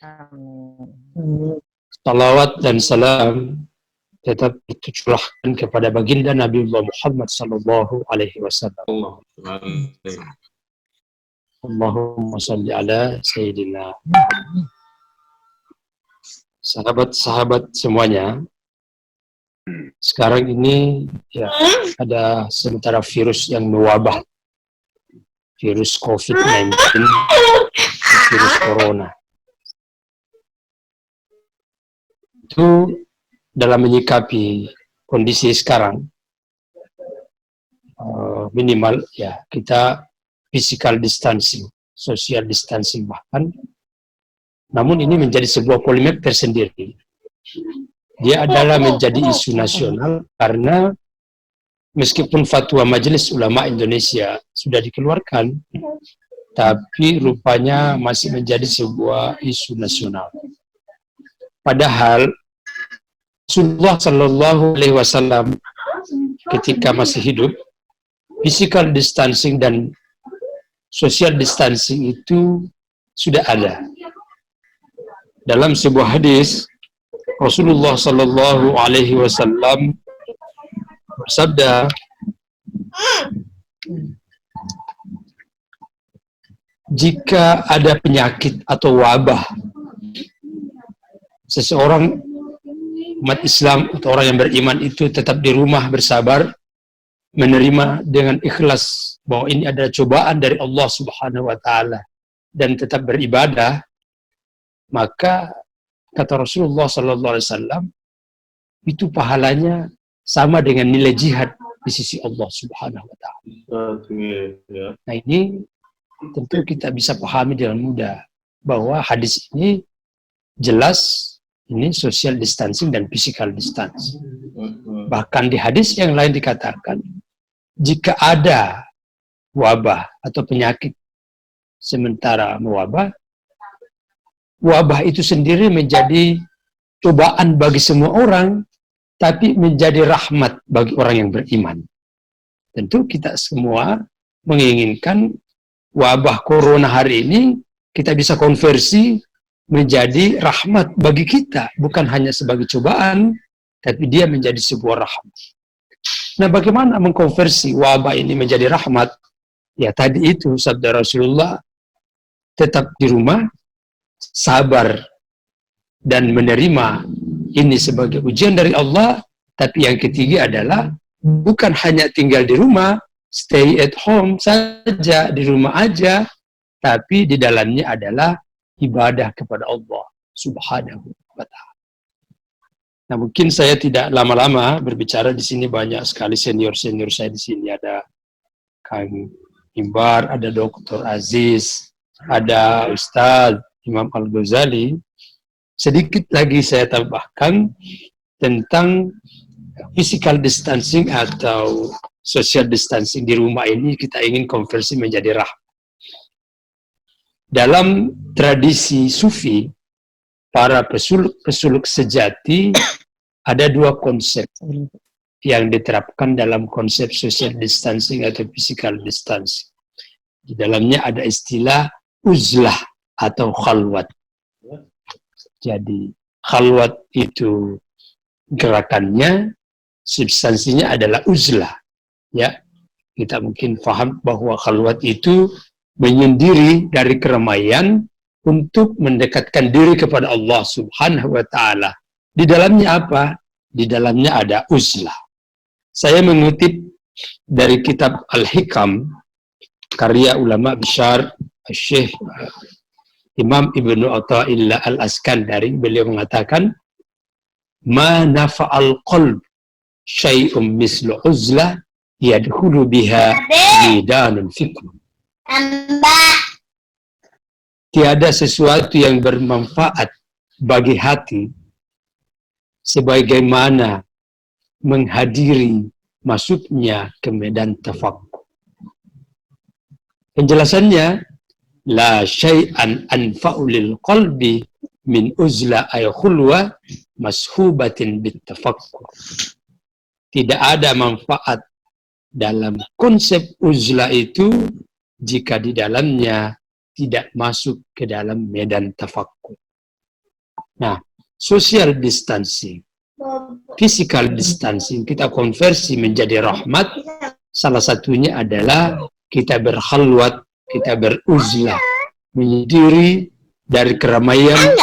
Amin. Salawat dan salam tetap ditujukan kepada baginda Nabi Muhammad sallallahu alaihi wasallam. Allahumma salli ala sayyidina. Sahabat-sahabat semuanya, sekarang ini ya ada sementara virus yang mewabah, virus COVID-19, virus corona. Itu dalam menyikapi kondisi sekarang, minimal ya kita physical distancing, social distancing bahkan. Namun ini menjadi sebuah polemik tersendiri. Dia adalah menjadi isu nasional karena meskipun fatwa Majelis Ulama Indonesia sudah dikeluarkan, tapi rupanya masih menjadi sebuah isu nasional. Padahal Rasulullah Sallallahu Alaihi Wasallam ketika masih hidup, physical distancing dan social distancing itu sudah ada. Dalam sebuah hadis, Rasulullah Sallallahu Alaihi Wasallam bersabda, jika ada penyakit atau wabah, seseorang umat Islam atau orang yang beriman itu tetap di rumah bersabar, menerima dengan ikhlas bahwa ini adalah cobaan dari Allah Subhanahu wa Ta'ala, dan tetap beribadah, maka kata Rasulullah Sallallahu Alaihi Wasallam itu pahalanya sama dengan nilai jihad di sisi Allah Subhanahu Wa Ta'ala. Nah ini tentu kita bisa pahami dengan mudah bahwa hadis ini jelas ini social distancing dan physical distancing. Bahkan di hadis yang lain dikatakan jika ada wabah atau penyakit sementara mewabah, wabah itu sendiri menjadi cobaan bagi semua orang, tapi menjadi rahmat bagi orang yang beriman. Tentu kita semua menginginkan wabah corona hari ini kita bisa konversi menjadi rahmat bagi kita, bukan hanya sebagai cobaan, tapi dia menjadi sebuah rahmat. Nah, bagaimana mengkonversi wabah ini menjadi rahmat? Ya tadi itu sabda Rasulullah, tetap di rumah, sabar, dan menerima ini sebagai ujian dari Allah. Tapi yang ketiga adalah bukan hanya tinggal di rumah, stay at home saja, di rumah aja, tapi di dalamnya adalah ibadah kepada Allah Subhanahu wa Ta'ala. Nah, mungkin saya tidak lama-lama berbicara di sini, banyak sekali senior-senior saya di sini, ada Kang Imbar, ada Dr. Aziz, ada Ustadz Imam Al-Ghazali. Sedikit lagi saya tambahkan tentang physical distancing atau social distancing di rumah ini, kita ingin konversi menjadi rahmat. Dalam tradisi sufi, para pesuluk sejati, ada dua konsep yang diterapkan dalam konsep social distancing atau physical distancing. Di dalamnya ada istilah uzlah atau khalwat. Jadi khalwat itu gerakannya, substansinya adalah uzlah. Ya, kita mungkin paham bahwa khalwat itu menyendiri dari keramaian untuk mendekatkan diri kepada Allah Subhanahu wa Ta'ala. Di dalamnya apa? Di dalamnya ada uzlah. Saya mengutip dari kitab Al-Hikam, karya ulama besar Syekh Imam Ibnu Athaillah Al-Askandari. Beliau mengatakan, ma nafa'al qalb syai'um mislu uzlah yadkhulu biha midanun fikr. Tiada sesuatu yang bermanfaat bagi hati sebagaimana menghadiri masuknya ke medan tafakkur. Penjelasannya, la syai'an anfa'u lil qalbi min uzla ay khulwa mashubatin bit tafakkur. Tidak ada manfaat dalam konsep uzla itu jika di dalamnya tidak masuk ke dalam medan tafakkur. Nah, social distancing, physical distancing kita konversi menjadi rahmat. Salah satunya adalah kita berkhalwat, kita beruzlah, menyendiri dari keramaian,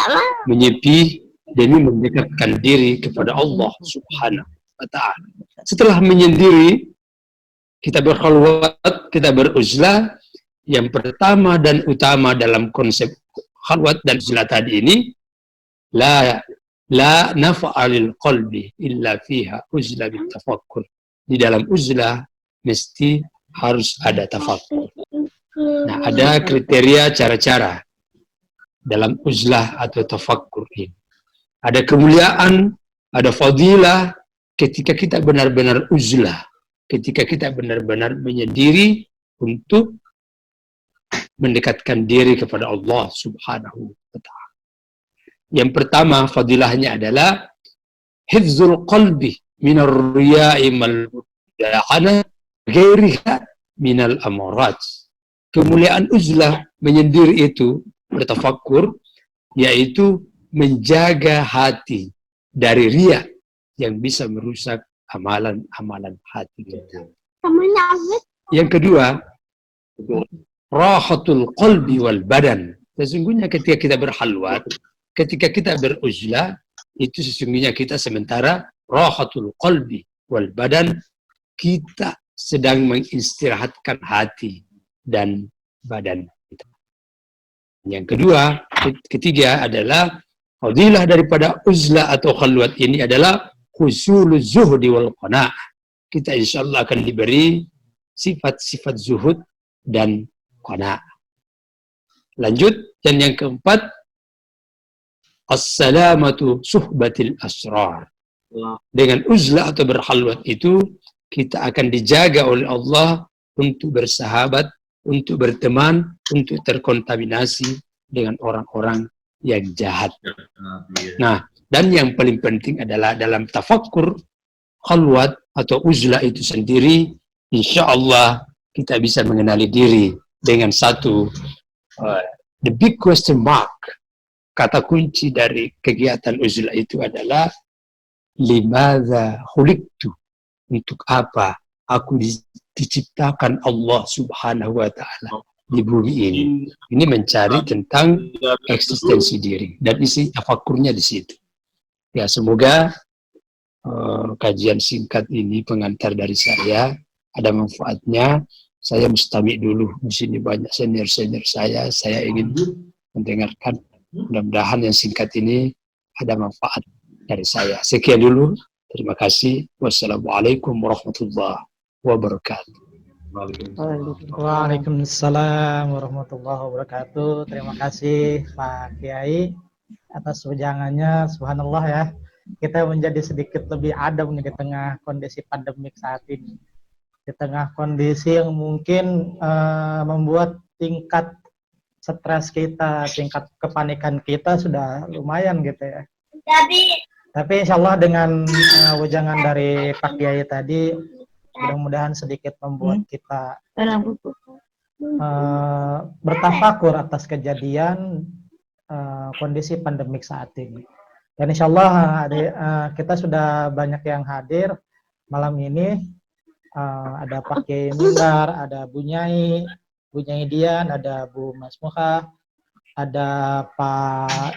menyepi demi mendekatkan diri kepada Allah Subhanahu wa Ta'ala. Setelah menyendiri, kita berkhalwat, kita beruzlah. Yang pertama dan utama dalam konsep khalwat dan uzlah tadi ini, la nafa'alil qalbi illa fiha uzlah bitafakkur. Di dalam uzlah mesti harus ada tafakkur. Nah, ada kriteria cara-cara dalam uzlah atau tafakkur ini. Ada kemuliaan, ada fadilah ketika kita benar-benar uzlah, ketika kita benar-benar menyendiri untuk mendekatkan diri kepada Allah Subhanahu wa Ta'ala. Yang pertama fadilahnya adalah hifzul qalbi minar riya'i mal mudahana ghairiha minal amarat. Kemuliaan uzlah menyendiri itu bertafakkur, yaitu menjaga hati dari riya yang bisa merusak amalan-amalan hati kita. Yang kedua, rahatul qalbi wal badan. Sesungguhnya ketika kita berhalwat, ketika kita beruzlah, itu sesungguhnya kita sementara rahatul qalbi wal badan, kita sedang mengistirahatkan hati dan badan kita. Yang kedua, ketiga adalah fadilah daripada uzlah atau khalwat ini adalah husulul zuhdi wal qanaah. Kita insyaallah akan diberi sifat-sifat zuhud dan qanaah. Lanjut, dan yang keempat, as-salamatu suhbatil asrar. Dengan uzlah atau berhalwat itu, kita akan dijaga oleh Allah untuk bersahabat, untuk berteman, untuk terkontaminasi dengan orang-orang yang jahat. Nah, dan yang paling penting adalah dalam tafakkur, khalwat atau uzlah itu sendiri, insya Allah kita bisa mengenali diri dengan satu the big question mark. Kata kunci dari kegiatan uzlah itu adalah limadza khuliqtu, untuk apa aku diciptakan Allah Subhanahu wa Ta'ala di bumi ini. Ini mencari tentang eksistensi diri, dan isi tafakurnya di situ. Ya, semoga kajian singkat ini pengantar dari saya ada manfaatnya. Saya mustami dulu, di sini banyak senior-senior saya ingin mendengarkan. Mudah-mudahan yang singkat ini ada manfaat dari saya. Sekian dulu, terima kasih. Wassalamualaikum warahmatullahi wabarakatuh. Waalaikumsalam warahmatullahi wabarakatuh. Terima kasih Pak Kiai atas wejangannya. Subhanallah ya, kita menjadi sedikit lebih adem di tengah kondisi pandemik saat ini. Di tengah kondisi yang mungkin membuat tingkat stres kita, tingkat kepanikan kita sudah lumayan gitu ya. Tapi insya Allah dengan wejangan dari Pak Kiai tadi, mudah-mudahan sedikit membuat kita bertafakur atas kejadian kondisi pandemik saat ini. Dan insya Allah kita sudah banyak yang hadir malam ini. Ada Pak Kiai Mimbar, ada Bu Nyai Dian, ada Bu Mas Muha, ada Pak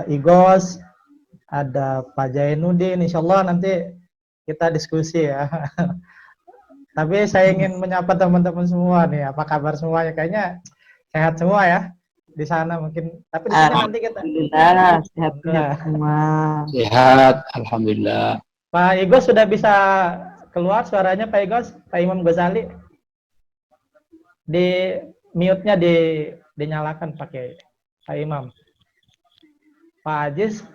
Igos, ada Pak Jainuddin. Insya Allah nanti kita diskusi ya. Tapi saya ingin menyapa teman-teman semua nih. Apa kabar semuanya? Kayaknya sehat semua ya di sana mungkin. Tapi di sini nanti kita. Alhamdulillah sehat semua. Sehat, alhamdulillah. Pak Igos sudah bisa keluar suaranya, Pak Igos, Pak Imam Ghazali. Di mute-nya dinyalakan pakai Pak Imam. Pak Aziz.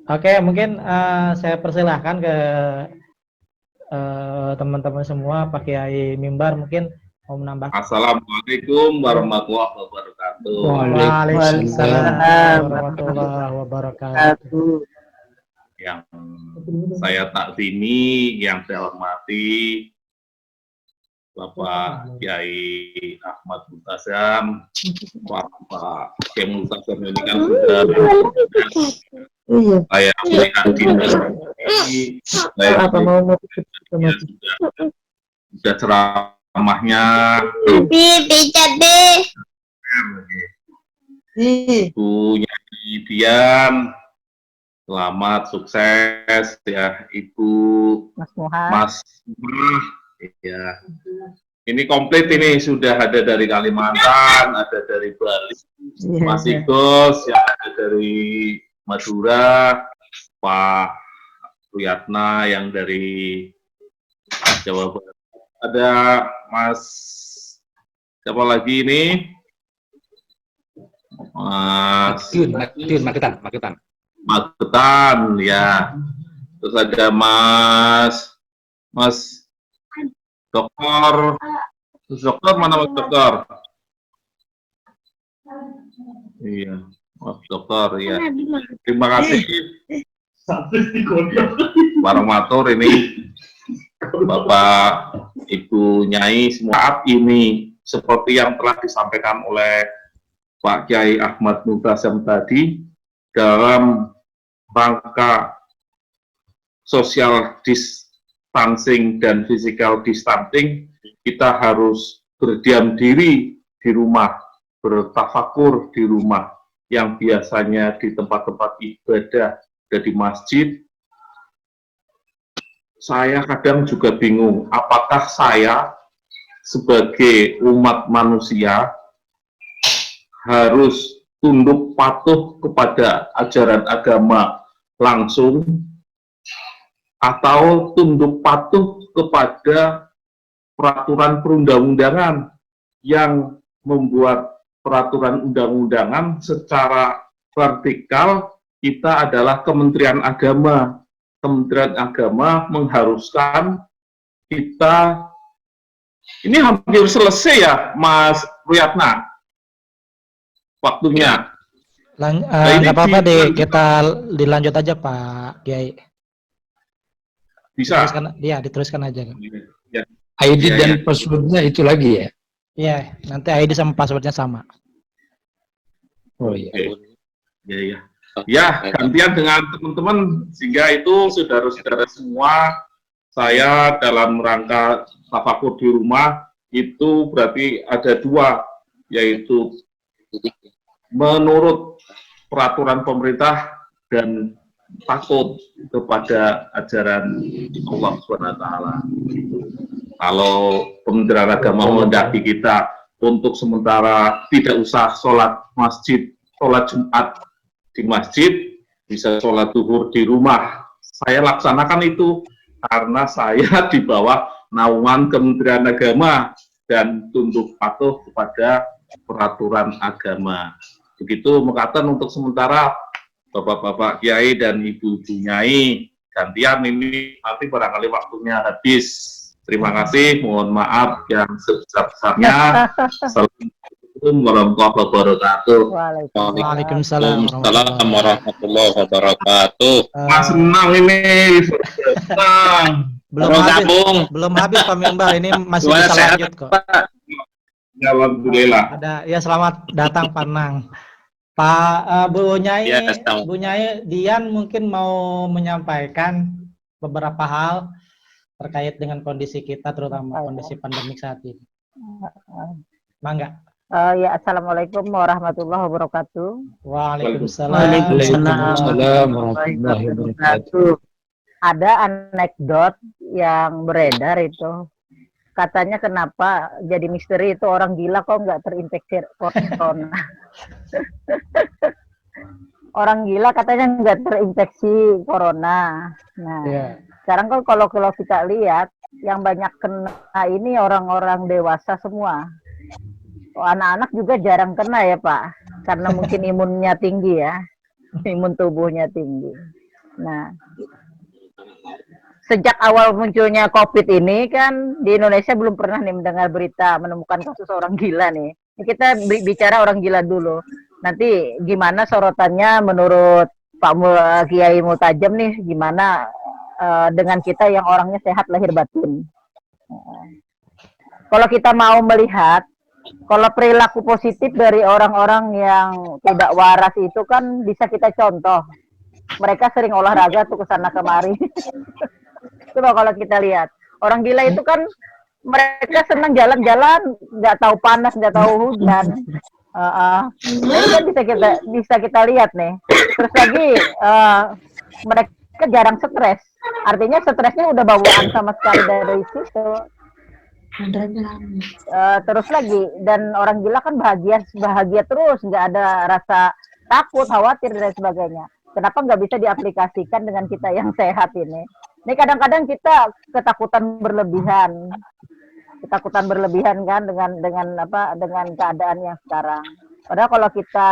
Oke, mungkin saya persilahkan ke teman-teman semua, Pak Kiai Mimbar mungkin mau menambah. Assalamualaikum warahmatullahi wabarakatuh. Waalaikumsalam warahmatullahi wabarakatuh. Yang saya takzimi, yang saya hormati Bapak Kiai Ahmad Multazam. Bapak Kiai Multazam ini kan sudah saya melihat di saya sudah ceramahnya Ibunya Dian, selamat sukses ya Ibu Mas Muhammad. Mas ya. Ini komplit ini sudah ada dari Kalimantan, ada dari Bali, Mas Igos yang ada dari Madura, Pak Ruyatna yang dari Jawa Barat. Ada Mas siapa lagi ini? Mas Magetan ya. Terus ada Mas Dokter. Dokter mana Mas Dokter? Iya, Mas Dokter ya. Terima kasih. Warahmatur ini Bapak Ibu Nyai semua ini seperti yang telah disampaikan oleh Pak Kiai Ahmad Multazam tadi dalam rangka social distancing dan physical distancing, kita harus berdiam diri di rumah, bertafakur di rumah, yang biasanya di tempat-tempat ibadah dan di masjid. Saya kadang juga bingung, apakah saya sebagai umat manusia harus tunduk patuh kepada ajaran agama langsung atau tunduk patuh kepada peraturan perundang-undangan yang membuat peraturan undang-undangan secara vertikal. Kita adalah Kementerian Agama. Kementerian Agama mengharuskan kita, ini hampir selesai ya Mas Ruyatna waktunya. Nggak apa-apa deh, kita dilanjut aja Pak Kiai. Bisa? Diteruskan aja. Ya. ID dan passwordnya itu lagi ya? Iya, nanti ID sama passwordnya sama. Oh iya. Ya. Ya, gantian dengan teman-teman, sehingga itu saudara-saudara semua, saya dalam rangka tafakur di rumah, itu berarti ada dua, yaitu menurut peraturan pemerintah dan takut kepada ajaran Allah SWT. Kalau Kementerian Agama menghendaki kita untuk sementara tidak usah sholat Jumat di masjid, bisa sholat zuhur di rumah. Saya laksanakan itu karena saya di bawah naungan Kementerian Agama dan tunduk patuh kepada peraturan agama. Begitu mengatakan untuk sementara Bapak-bapak Kiai dan Ibu-ibu Nyai, gantian ini nanti barangkali waktunya habis. Terima kasih, mohon maaf yang sebesar-besarnya. Assalamualaikum warahmatullahi wabarakatuh. Waalaikumsalam warahmatullahi wabarakatuh. Mas senang ini, senang. Belum habis Pak Mimbal, ini masih bisa lanjut kok. Alhamdulillah. Ya selamat datang Pak Nang. Pak Bu Nyai, Bu Nyai Dian mungkin mau menyampaikan beberapa hal terkait dengan kondisi kita, terutama kondisi pandemik saat ini. Mangga. Ya, Assalamualaikum warahmatullahi wabarakatuh. Waalaikumsalam. Waalaikumsalam warahmatullahi wabarakatuh. Ada anekdot yang beredar itu, katanya kenapa jadi misteri itu orang gila kok nggak terinfeksi corona. Orang gila katanya nggak terinfeksi corona. Nah, sekarang kan kalau kita lihat yang banyak kena ini orang-orang dewasa semua. Anak-anak juga jarang kena ya Pak, karena mungkin imunnya tinggi ya, imun tubuhnya tinggi. Nah, sejak awal munculnya COVID ini kan di Indonesia belum pernah nih mendengar berita menemukan kasus orang gila nih. Kita bicara orang gila dulu. Nanti gimana sorotannya menurut Pak Kiai Multazam nih, gimana dengan kita yang orangnya sehat lahir batin. kalau kita mau melihat, kalau perilaku positif dari orang-orang yang tidak waras itu kan bisa kita contoh. Mereka sering olahraga tuh ke sana kemari. Coba kalau kita lihat, orang gila itu kan mereka senang jalan-jalan, nggak tahu panas, nggak tahu hujan. Ini kan bisa kita lihat nih. Terus lagi mereka jarang stres. Artinya stresnya udah bawaan sama sekali dari situ. Terus lagi, dan orang gila kan bahagia terus, nggak ada rasa takut, khawatir dan sebagainya. Kenapa nggak bisa diaplikasikan dengan kita yang sehat ini? Ini kadang-kadang kita ketakutan berlebihan kan dengan keadaan yang sekarang. Padahal kalau kita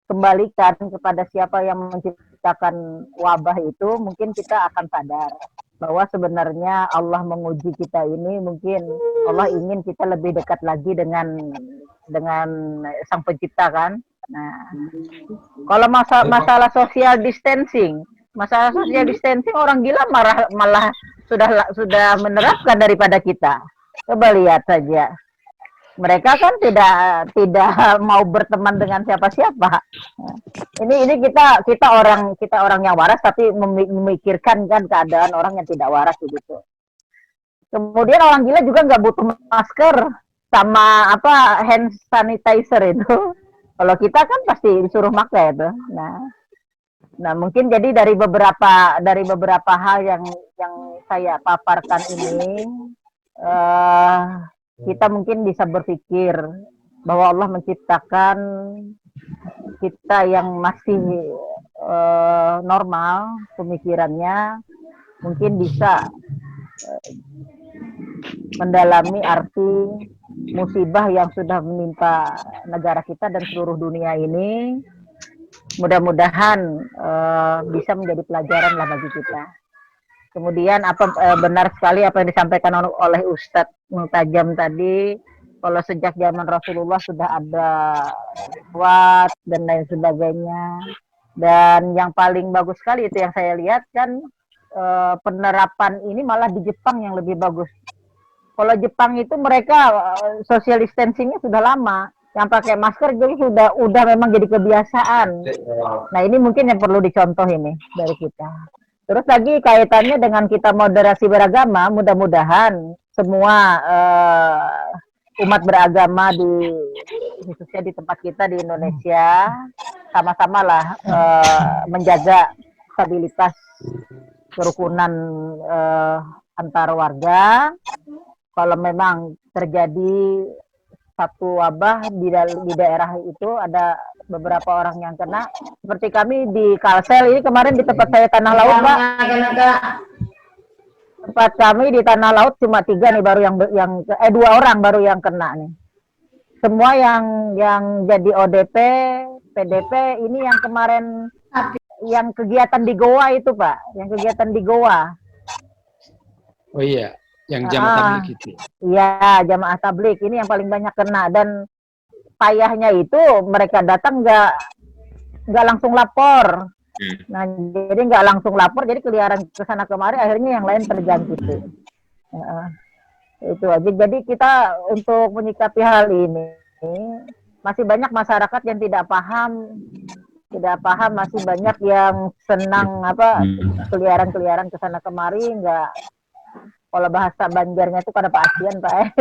kembalikan kepada siapa yang menciptakan wabah itu, mungkin kita akan sadar bahwa sebenarnya Allah menguji kita ini, mungkin Allah ingin kita lebih dekat lagi dengan Sang Pencipta kan. Nah, kalau masalah social distancing orang gila malah sudah menerapkan daripada kita. Coba lihat saja. Mereka kan tidak mau berteman dengan siapa-siapa. Ini kita orang yang waras tapi memikirkan kan keadaan orang yang tidak waras begitu. Kemudian orang gila juga nggak butuh masker sama hand sanitizer itu. Kalau kita kan pasti disuruh pakai itu. Nah mungkin jadi dari beberapa hal yang saya paparkan ini, kita mungkin bisa berpikir bahwa Allah menciptakan kita yang masih normal pemikirannya, mungkin bisa mendalami arti musibah yang sudah menimpa negara kita dan seluruh dunia ini. Mudah-mudahan bisa menjadi pelajaran lah bagi kita. Kemudian benar sekali apa yang disampaikan oleh Ustadz Multajam tadi, kalau sejak zaman Rasulullah sudah ada kuat dan lain sebagainya. Dan yang paling bagus sekali itu yang saya lihat kan penerapan ini malah di Jepang yang lebih bagus. Kalau Jepang itu mereka social distancing-nya sudah lama, yang pakai masker jadi udah memang jadi kebiasaan. Nah ini mungkin yang perlu dicontoh ini dari kita. Terus lagi kaitannya dengan kita moderasi beragama, mudah-mudahan semua umat beragama khususnya di tempat kita di Indonesia sama-sama lah menjaga stabilitas kerukunan antar warga. Kalau memang terjadi satu wabah di daerah itu ada beberapa orang yang kena, seperti kami di Kalsel ini kemarin di tempat saya Tanah Laut, Mbak. Tempat kami di Tanah Laut cuma 3 nih baru yang 2 orang baru yang kena nih. Semua yang jadi ODP, PDP ini yang kemarin yang kegiatan di Goa itu, Pak, yang kegiatan di Goa. Oh iya. Yang jamaah tablik itu. Iya, jamaah tablik ini yang paling banyak kena, dan payahnya itu mereka datang nggak langsung lapor. Nah, jadi nggak langsung lapor, jadi keliaran ke sana kemari, akhirnya yang lain terjangkit. Itu aja. Jadi kita untuk menyikapi hal ini masih banyak masyarakat yang tidak paham, masih banyak yang senang keliaran ke sana kemari, nggak. Kalau bahasa Banjarnya itu pada pasian, Pak.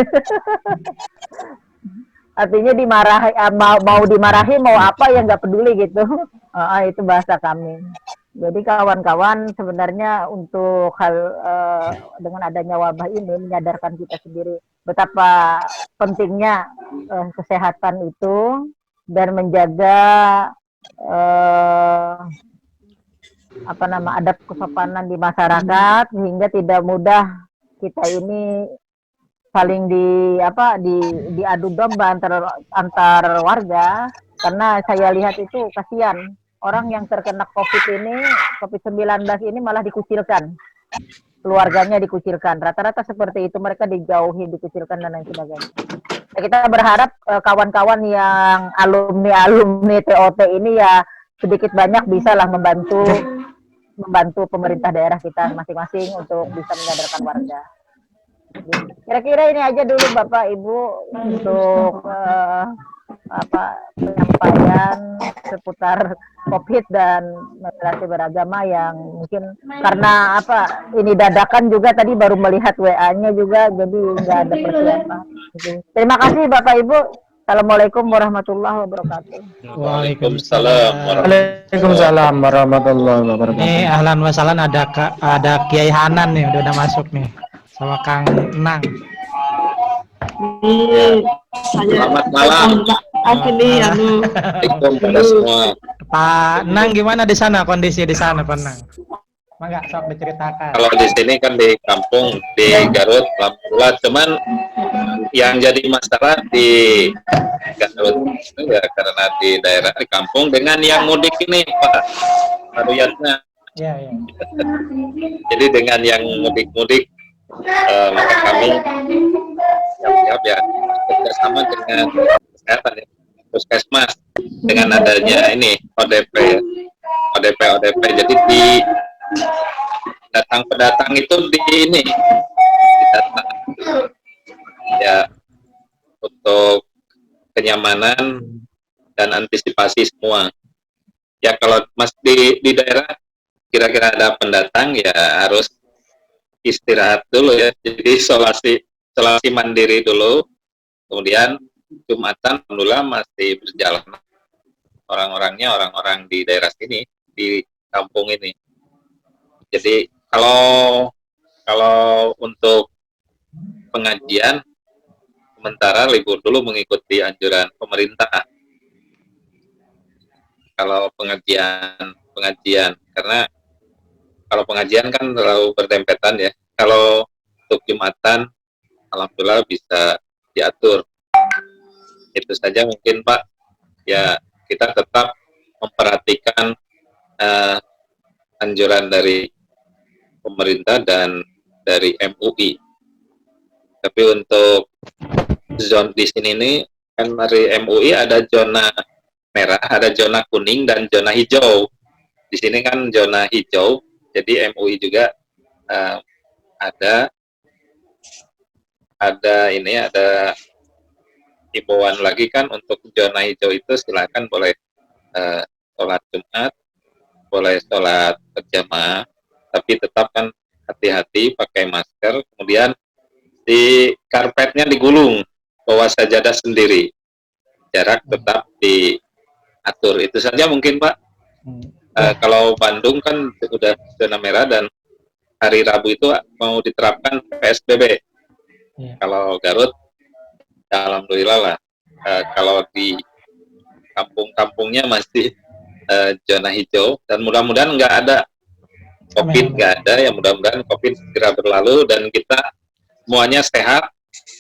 Artinya dimarahi, mau dimarahi, mau apa yang nggak peduli gitu. Itu bahasa kami. Jadi kawan-kawan sebenarnya untuk hal dengan adanya wabah ini menyadarkan kita sendiri betapa pentingnya kesehatan itu dan menjaga adab kesopanan di masyarakat sehingga tidak mudah kita ini saling diadu domba antar warga, karena saya lihat itu kasihan orang yang terkena COVID-19 ini malah dikucilkan, keluarganya dikucilkan, rata-rata seperti itu, mereka dijauhi, dikucilkan dan lain sebagainya. Nah, kita berharap kawan-kawan yang alumni TOT ini ya sedikit banyak bisalah membantu pemerintah daerah kita masing-masing untuk bisa menyadarkan warga. Kira-kira ini aja dulu Bapak Ibu untuk penyampaian seputar COVID dan moderasi beragama yang mungkin karena ini dadakan juga tadi baru melihat WA-nya juga jadi nggak ada persiapan. Terima kasih Bapak Ibu. Assalamualaikum warahmatullahi wabarakatuh. Waalaikumsalam warahmatullahi wabarakatuh. Nih ahlan wa sahlan ada Kiai Hanan nih udah masuk nih sama Kang Nang. Selamat malam. Assalamualaikum pada semua. Pak Nang gimana di sana kondisi di sana Pak Nang? Mangga sok diceritakan. Kalau di sini kan di kampung di Garut, alhamdulillah. Cuman yang jadi masalah di Garut ya karena di daerah di kampung dengan yang mudik ini Pak Ruyatnya. Iya. Jadi dengan yang mudik-mudik maka kami siap ya bekerjasama dengan kesehatan ya, puskesmas dengan adanya ini ODP jadi di pendatang itu di ini datang ya untuk kenyamanan dan antisipasi semua ya. Kalau Mas di daerah kira-kira ada pendatang ya harus istirahat dulu ya, jadi isolasi mandiri dulu, kemudian Jumatan alhamdulillah masih berjalan orang-orang di daerah sini di kampung ini. Jadi kalau untuk pengajian sementara libur dulu mengikuti anjuran pemerintah. Kalau pengajian karena kalau pengajian kan terlalu berdempetan ya. Kalau untuk Jumatan alhamdulillah bisa diatur. Itu saja mungkin Pak. Ya kita tetap memperhatikan anjuran dari pemerintah dan dari MUI. Tapi untuk zona di sini ini kan dari MUI ada zona merah, ada zona kuning dan zona hijau. Di sini kan zona hijau, jadi MUI juga ada himbauan lagi kan untuk zona hijau itu silakan boleh sholat Jumat, boleh sholat berjamaah, tapi tetap kan hati-hati pakai masker, kemudian di karpetnya digulung, bawa sajadah sendiri, jarak tetap diatur. Itu saja mungkin Pak. Kalau Bandung kan sudah zona merah dan hari Rabu itu mau diterapkan PSBB. Kalau Garut ya alhamdulillah lah. Kalau di kampung-kampungnya masih zona hijau dan mudah-mudahan nggak ada COVID, nggak ada ya, mudah-mudahan COVID segera berlalu dan kita semuanya sehat,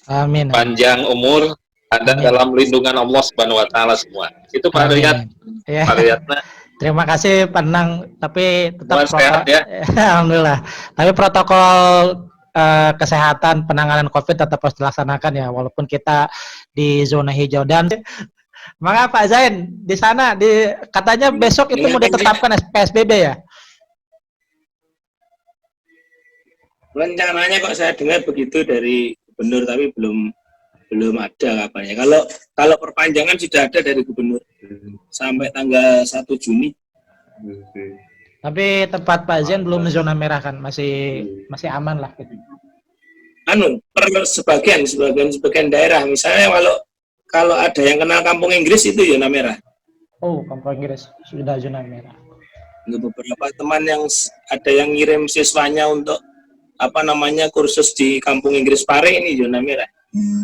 amin, panjang umur, ada dalam lindungan Allah Subhanahu Wa Taala semua. Itu Pak Riyad. Ya. Pak Riyadna. Terima kasih Pak Nang, tapi tetap sehat ya. Alhamdulillah. Tapi protokol kesehatan penanganan COVID tetap harus dilaksanakan ya, walaupun kita di zona hijau. Dan maka Pak Zain di sana katanya besok itu mau ditetapkan PSBB ya? Rencananya kok saya dengar begitu dari gubernur, tapi belum ada kabarnya. Kalau perpanjangan sudah ada dari gubernur sampai tanggal 1 Juni. Tapi tempat Pak Zain belum zona merah kan, masih aman lah gitu. Per sebagian daerah, misalnya kalau ada yang kenal kampung Inggris itu zona merah. Oh, kampung Inggris sudah zona merah. Beberapa teman yang ada yang ngirim siswanya untuk kursus di kampung Inggris Pare ini zona merah.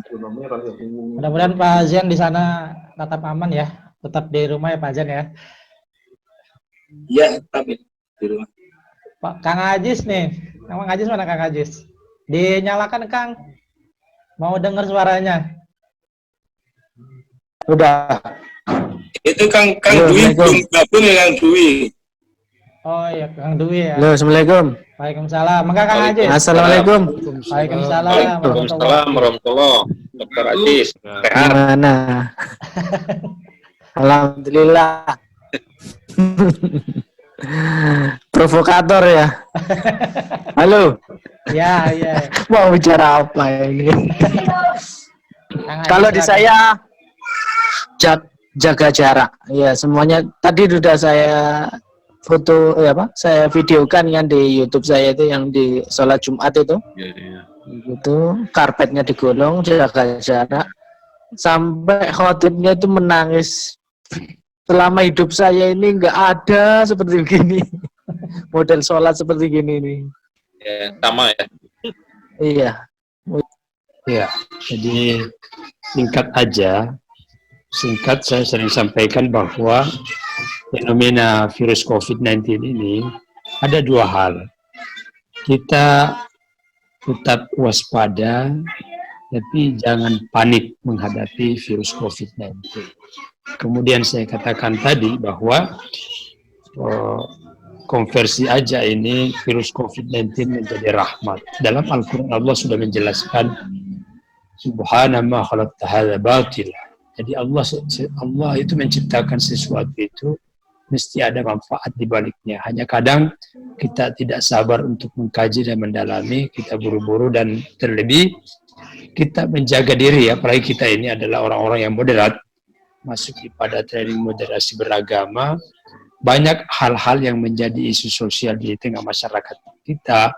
Mudah-mudahan Pak Zain di sana tetap aman ya, tetap di rumah ya Pak Zain ya. Iya, tetap di rumah. Pak Kang Ajis nih, Kang Ajis mana Kang Ajis? Dinyalakan Kang, mau dengar suaranya. Udah. Itu Kang Dwi belum gabung ya Kang Dwi. Oh iya Kang Dwi ya. Halo, Assalamualaikum. Waalaikumsalam. Maka Kang Ajis. Assalamualaikum. Waalaikumsalam. Waalaikumsalam warahmatullahi wabarakatuh. Dr. Ajis, sehat. Gimana? Alhamdulillah. provokator ya. Halo. Ya, ya. Mau bicara apa ini? Kang Haji, Kalau di silakan. saya jaga jarak. Ya, semuanya tadi sudah saya foto saya videokan kan di YouTube saya itu yang di sholat Jumat itu. Iya. Itu karpetnya digolong, jaga jarak. Sampai khotibnya itu menangis. Selama hidup saya ini nggak ada seperti begini. Model sholat seperti gini nih. Ya, sama ya. Iya. Ya, jadi singkat saya sering sampaikan bahwa fenomena virus COVID-19 ini ada dua hal. Kita tetap waspada, tapi jangan panik menghadapi virus COVID-19. Kemudian saya katakan tadi bahwa konversi aja ini virus COVID-19 menjadi rahmat. Dalam Al-Quran Allah sudah menjelaskan Subhana ma khalaqta hadza batila. Jadi Allah itu menciptakan sesuatu itu mesti ada manfaat di baliknya. Hanya kadang kita tidak sabar untuk mengkaji dan mendalami, kita buru-buru dan terlebih kita menjaga diri, apalagi kita ini adalah orang-orang yang moderat, masuk pada training moderasi beragama. Banyak hal-hal yang menjadi isu sosial di tengah masyarakat kita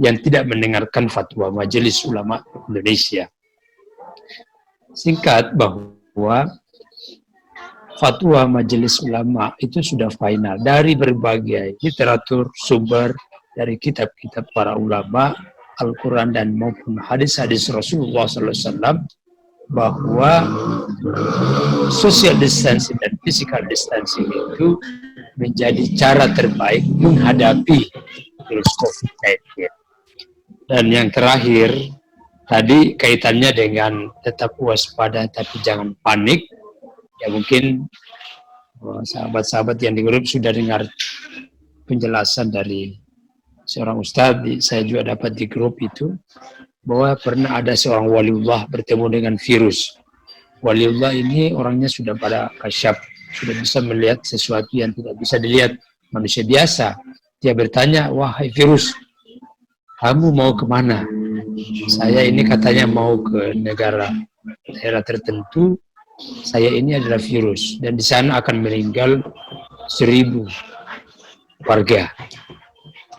yang tidak mendengarkan fatwa Majelis Ulama Indonesia. Singkat bahwa fatwa Majelis Ulama itu sudah final dari berbagai literatur sumber dari kitab-kitab para ulama, Al-Quran dan maupun hadis-hadis Rasulullah SAW bahwa social distancing dan physical distancing itu menjadi cara terbaik menghadapi virus COVID-19. Dan yang terakhir, tadi kaitannya dengan tetap waspada tapi jangan panik. Ya mungkin sahabat-sahabat yang di grup sudah dengar penjelasan dari seorang ustadz, saya juga dapat di grup itu, bahwa pernah ada seorang waliullah bertemu dengan virus. Waliullah ini orangnya sudah pada kasyaf, sudah bisa melihat sesuatu yang tidak bisa dilihat manusia biasa. Dia bertanya, wahai virus, kamu mau kemana? Saya ini katanya mau ke daerah tertentu, saya ini adalah virus, dan di sana akan meninggal 1.000 warga.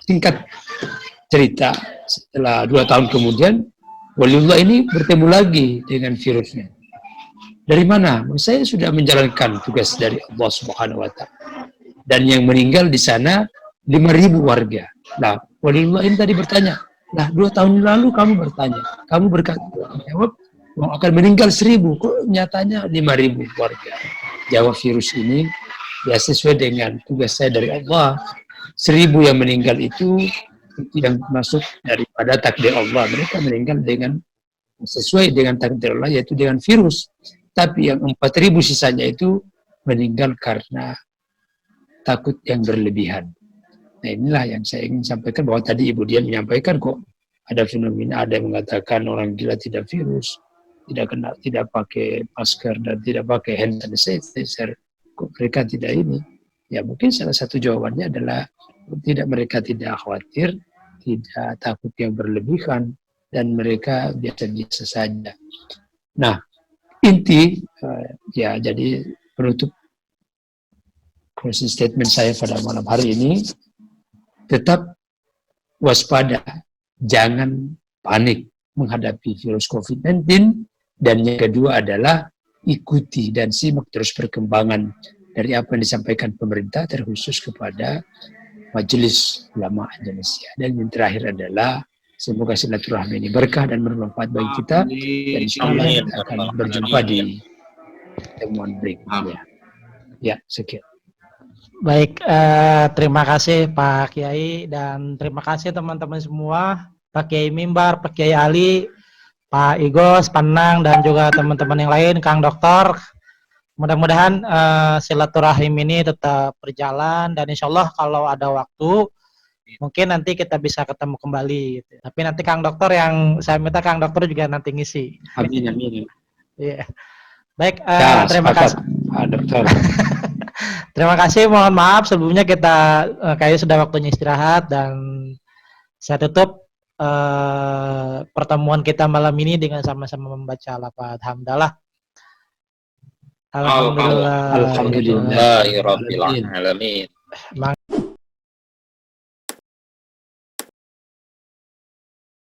Singkat cerita, setelah 2 tahun kemudian, waliullah ini bertemu lagi dengan virusnya. Dari mana? Saya sudah menjalankan tugas dari Allah Subhanahu wa Ta'ala. Dan yang meninggal di sana 5.000 warga. Nah, waliullah ini tadi bertanya, nah 2 tahun lalu kamu bertanya, kamu berkata, jawab, mau akan meninggal 1.000, kok nyatanya 5.000 warga. Jawab virus ini, ya sesuai dengan tugas saya dari Allah, 1.000 yang meninggal itu yang masuk daripada takdir Allah. Mereka meninggal dengan sesuai dengan takdir Allah, yaitu dengan virus. Tapi yang 4.000 sisanya itu meninggal karena takut yang berlebihan. Nah inilah yang saya ingin sampaikan, bahwa tadi Ibu Dian menyampaikan kok ada fenomena, ada yang mengatakan orang gila tidak virus, tidak pakai masker dan tidak pakai hand sanitizer, kok mereka tidak ini. Ya mungkin salah satu jawabannya adalah mereka tidak khawatir, tidak takut yang berlebihan, dan mereka biasa-biasa saja. Nah, inti ya jadi penutup closing statement saya pada malam hari ini, tetap waspada, jangan panik menghadapi virus COVID-19, dan yang kedua adalah ikuti dan simak terus perkembangan dari apa yang disampaikan pemerintah, terkhusus kepada Majelis Ulama Indonesia. Dan yang terakhir adalah semoga silaturahmi ini berkah dan bermanfaat bagi kita, dan insyaallah kita akan berjumpa di temuan berikutnya. Ya, sekian. Baik, terima kasih Pak Kiai, dan terima kasih teman-teman semua, Pak Kiai Mimbar, Pak Kiai Ali, Pak Igos, Panang, dan juga teman-teman yang lain, Kang Dokter. Mudah-mudahan silaturahim ini tetap berjalan, dan insya Allah kalau ada waktu mungkin nanti kita bisa ketemu kembali gitu. Tapi nanti Kang Dokter yang saya minta, Kang Dokter juga nanti ngisi. Amin, amin. Iya. Baik, Ya, terima kasih. Pak Dokter. Terima kasih, mohon maaf sebelumnya kita kayaknya sudah waktunya istirahat dan saya tutup pertemuan kita malam ini dengan sama-sama membaca lafaz hamdalah. Alhamdulillah. Alhamdulillah. Alhamdulillahirabbil alamin.